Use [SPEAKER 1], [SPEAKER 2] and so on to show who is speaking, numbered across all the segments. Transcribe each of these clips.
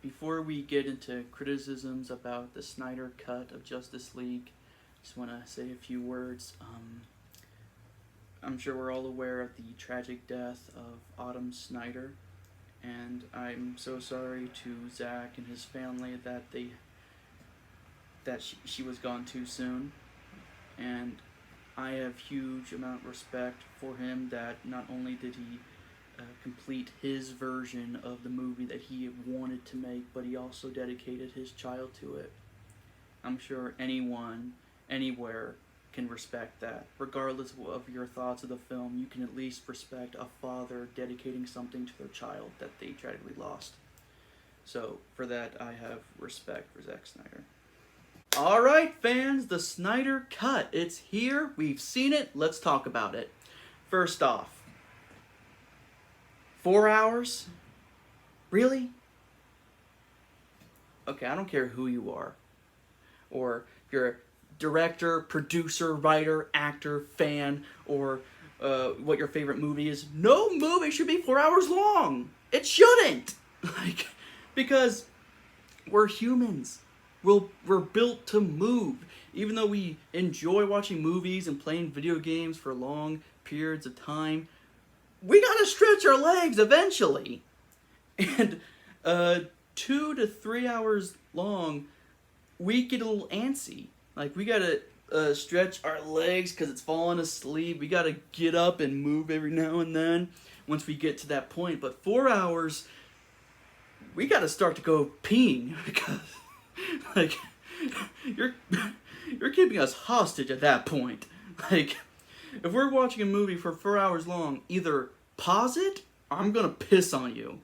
[SPEAKER 1] Before we get into criticisms about the Snyder cut of Justice League, just want to say a few words. I'm sure we're all aware of the tragic death of Autumn Snyder, and I'm so sorry to Zach and his family that she was gone too soon. And I have huge amount of respect for him that not only did he complete his version of the movie that he wanted to make, but he also dedicated his child to it. I'm sure anyone, anywhere, can respect that. Regardless of your thoughts of the film, you can at least respect a father dedicating something to their child that they tragically lost. So, for that, I have respect for Zack Snyder. Alright, fans, the Snyder Cut. It's here. We've seen it. Let's talk about it. First off, 4 hours? Really? Okay, I don't care who you are. Or if you're a director, producer, writer, actor, fan, or what your favorite movie is. No movie should be 4 hours long. It shouldn't. Because we're humans. We're built to move. Even though we enjoy watching movies and playing video games for long periods of time, we gotta stretch our legs eventually. And 2 to 3 hours long, we get a little antsy. Like, we gotta stretch our legs because it's falling asleep. We gotta get up and move every now and then once we get to that point. But 4 hours, we gotta start to go peeing because, like, you're keeping us hostage at that point. Like, if we're watching a movie for 4 hours long, either pause it or I'm gonna piss on you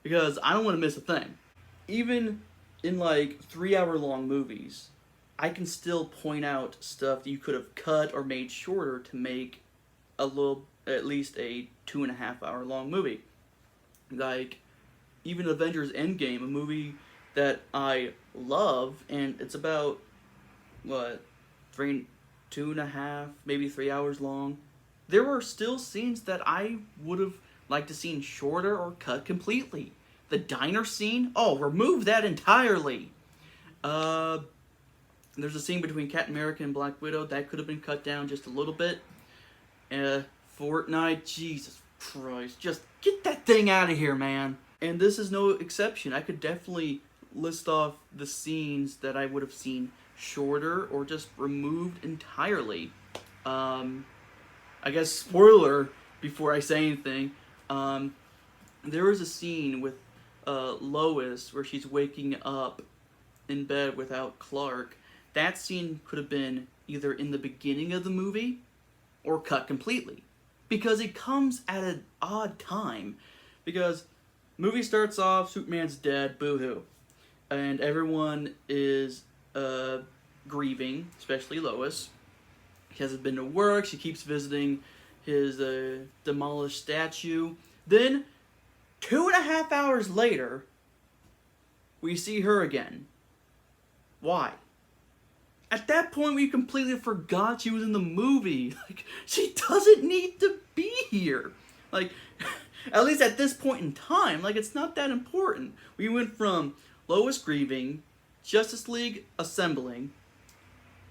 [SPEAKER 1] because I don't want to miss a thing. Even in like 3 hour long movies, I can still point out stuff that you could have cut or made shorter to make at least a 2.5 hour long movie. Like, even Avengers Endgame, a movie that I love, and it's about, 2.5, maybe 3 hours long. There were still scenes that I would have liked to seen shorter or cut completely. The diner scene, remove that entirely. There's a scene between Captain America and Black Widow that could have been cut down just a little bit. Fortnite, Jesus Christ, just get that thing out of here, man. And this is no exception. I could definitely list off the scenes that I would have seen shorter or just removed entirely. I guess spoiler before I say anything. There was a scene with Lois where she's waking up in bed without Clark. That scene could have been either in the beginning of the movie or cut completely, because it comes at an odd time. Because movie starts off, Superman's dead, boo-hoo, and everyone is grieving, especially Lois. She hasn't been to work. She keeps visiting his demolished statue. Then, 2.5 hours later, we see her again. Why? At that point, we completely forgot she was in the movie. Like, she doesn't need to be here. Like, at least at this point in time, like, it's not that important. We went from Lois grieving, Justice League assembling,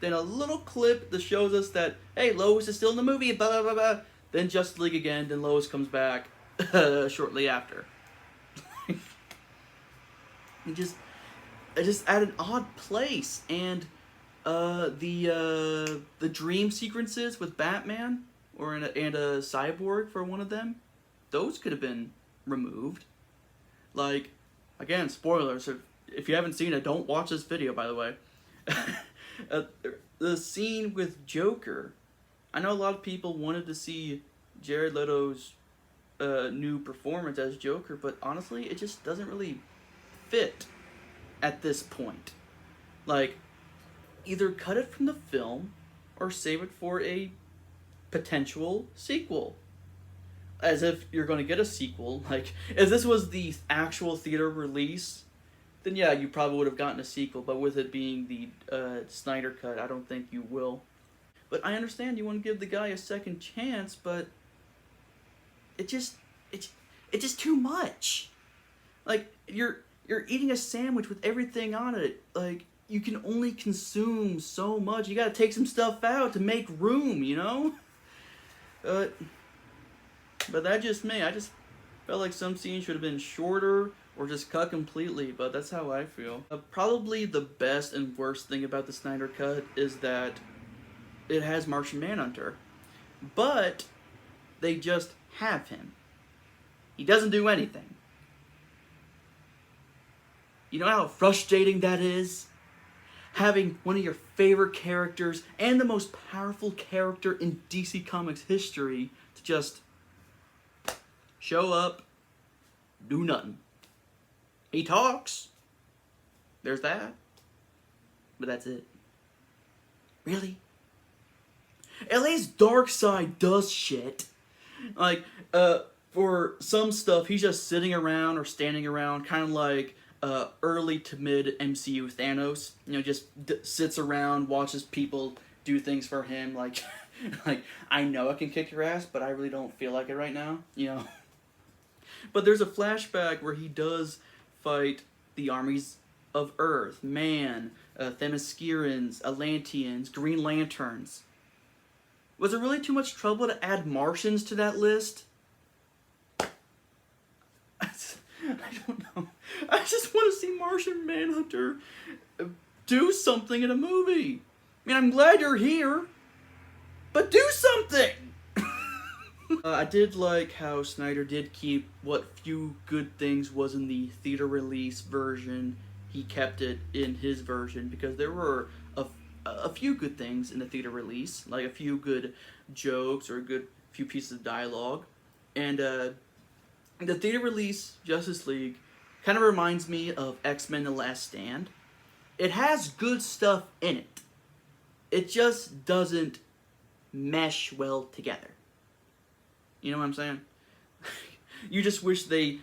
[SPEAKER 1] then a little clip that shows us that, hey, Lois is still in the movie, blah, blah, blah, blah. Then Justice League again, then Lois comes back shortly after. It just at an odd place. And the dream sequences with Batman and a cyborg for one of them, those could have been removed. Like, again, spoilers. If you haven't seen it, don't watch this video, by the way. The scene with Joker. I know a lot of people wanted to see Jared Leto's new performance as Joker, but honestly, it just doesn't really fit at this point. Like, either cut it from the film or save it for a potential sequel. As if you're going to get a sequel. Like, if this was the actual theater release, then yeah, you probably would have gotten a sequel, but with it being the Snyder Cut, I don't think you will. But I understand you want to give the guy a second chance, but it's just too much. Like, you're You're eating a sandwich with everything on it. Like, you can only consume so much. You gotta take some stuff out to make room, you know? But that's just me. I just felt like some scenes should have been shorter or just cut completely, but that's how I feel. Probably the best and worst thing about the Snyder Cut is that it has Martian Manhunter, but they just have him. He doesn't do anything. You know how frustrating that is? Having one of your favorite characters and the most powerful character in DC Comics history to just show up, do nothing. He talks. There's that. But that's it. Really? At least Darkseid does shit. Like, for some stuff, he's just sitting around or standing around, kind of like early to mid MCU Thanos. You know, just sits around, watches people do things for him. Like, like, I know I can kick your ass, but I really don't feel like it right now. You know. But there's a flashback where he does fight the armies of Earth, Man, Themyscirans, Atlanteans, Green Lanterns. Was it really too much trouble to add Martians to that list? I don't know. I just want to see Martian Manhunter do something in a movie. I mean, I'm glad you're here, but do something! I did like how Snyder did keep what few good things was in the theater release version. He kept it in his version because there were a few good things in the theater release, like a few good jokes or a good few pieces of dialogue. And the theater release Justice League kind of reminds me of X-Men The Last Stand. It has good stuff in it. It just doesn't mesh well together. You know what I'm saying? You just wish they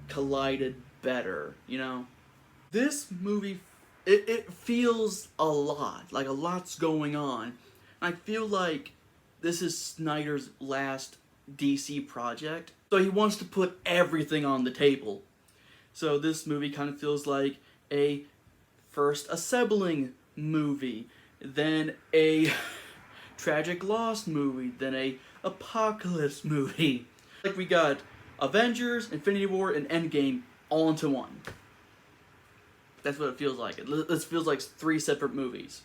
[SPEAKER 1] collided better, you know? This movie, it feels a lot, like a lot's going on. I feel like this is Snyder's last DC project, so he wants to put everything on the table. So this movie kind of feels like a first assembling movie, then a tragic loss movie, then a apocalypse movie. Like we got Avengers, Infinity War, and Endgame all into one. That's what it feels like. This feels like 3 separate movies.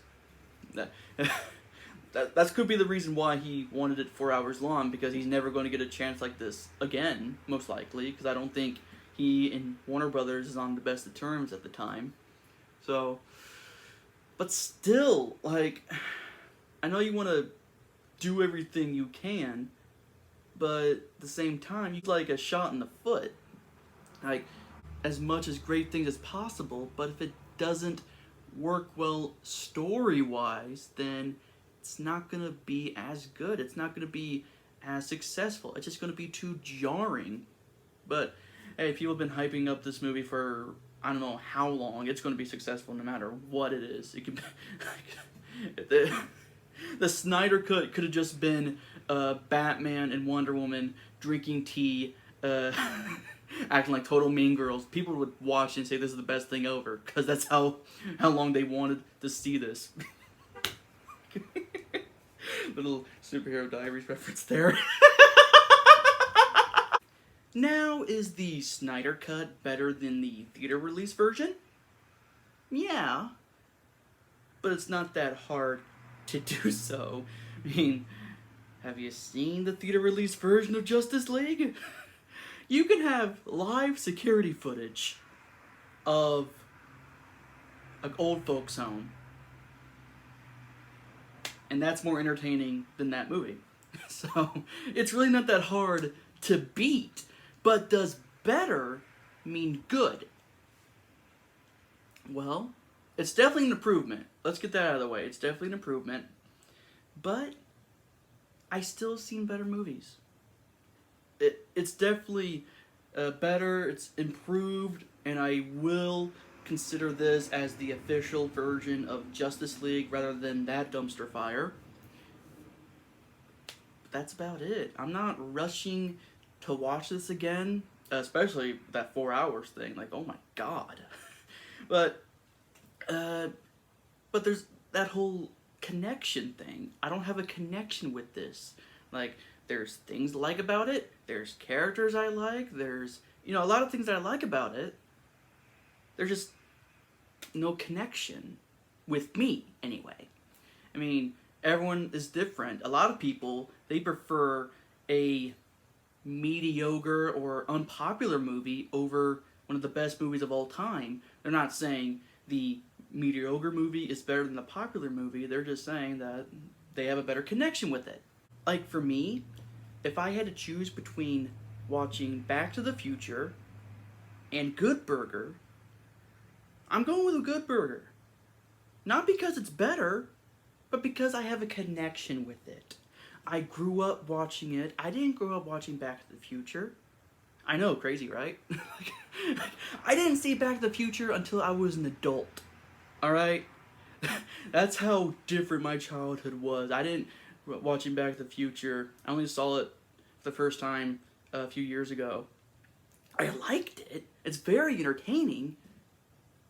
[SPEAKER 1] That could be the reason why he wanted it 4 hours long, because he's never going to get a chance like this again, most likely, because I don't think he and Warner Brothers is on the best of terms at the time. So, but still, like, I know you want to do everything you can, but at the same time, you like a shot in the foot. Like, as much as great things as possible, but if it doesn't work well story-wise, then it's not gonna be as good. It's not gonna be as successful. It's just gonna be too jarring. But hey, people have been hyping up this movie for I don't know how long. It's gonna be successful no matter what it is. It could be, the Snyder Cut could have just been Batman and Wonder Woman drinking tea, acting like total mean girls. People would watch and say this is the best thing ever, because that's how long they wanted to see this. Little Superhero Diaries reference there. Now, is the Snyder Cut better than the theater release version? Yeah. But it's not that hard to do so. I mean, have you seen the theater release version of Justice League? You can have live security footage of an old folks' home. And that's more entertaining than that movie. So, it's really not that hard to beat. But does better mean good? Well, it's definitely an improvement. Let's get that out of the way. It's definitely an improvement. But I still seen better movies. It's definitely better, it's improved, and I will consider this as the official version of Justice League rather than that dumpster fire. But that's about it. I'm not rushing to watch this again. especially that 4 hours thing. Like, oh my god. But but there's that whole connection thing. I don't have a connection with this. Like, there's things I like about it. There's characters I like. There's, you know, a lot of things that I like about it. There's just no connection with me, anyway. I mean, everyone is different. A lot of people, they prefer a mediocre or unpopular movie over one of the best movies of all time. They're not saying the mediocre movie is better than the popular movie. They're just saying that they have a better connection with it. Like, for me, if I had to choose between watching Back to the Future and Good Burger, I'm going with a Good Burger. Not because it's better, but because I have a connection with it. I grew up watching it. I didn't grow up watching Back to the Future. I know, crazy, right? I didn't see Back to the Future until I was an adult. Alright? That's how different my childhood was. I didn't watching Back to the Future. I only saw it the first time a few years ago. I liked it. It's very entertaining.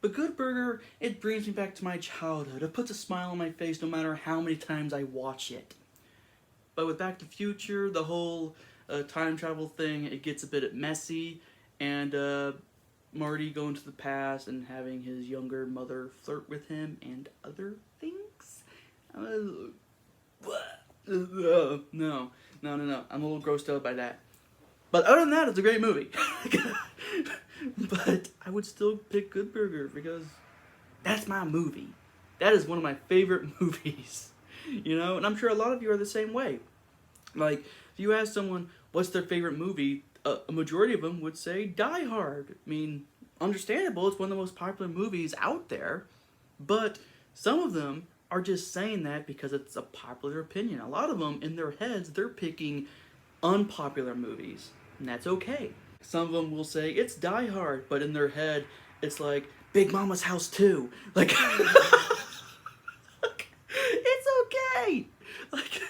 [SPEAKER 1] But Good Burger, it brings me back to my childhood. It puts a smile on my face no matter how many times I watch it. But with Back to the Future, the whole time travel thing, it gets a bit messy. And Marty going to the past and having his younger mother flirt with him and other things. No. I'm a little grossed out by that. But other than that, it's a great movie. But I would still pick Good Burger because that's my movie. That is one of my favorite movies. You know, and I'm sure a lot of you are the same way. Like, if you ask someone what's their favorite movie, a majority of them would say Die Hard. I mean, understandable, it's one of the most popular movies out there. But some of them are just saying that because it's a popular opinion. A lot of them, in their heads, they're picking unpopular movies. And that's okay. Some of them will say, it's Die Hard, but in their head, it's like, Big Mama's House 2. Like, it's okay! Like,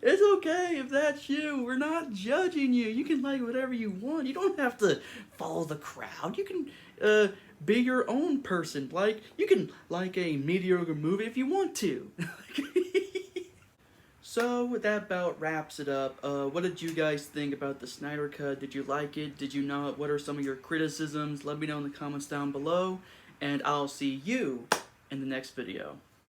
[SPEAKER 1] it's okay if that's you. We're not judging you. You can like whatever you want. You don't have to follow the crowd. You can be your own person. Like, you can like a mediocre movie if you want to. So that about wraps it up. What did you guys think about the Snyder Cut? Did you like it? Did you not? What are some of your criticisms? Let me know in the comments down below. And I'll see you in the next video.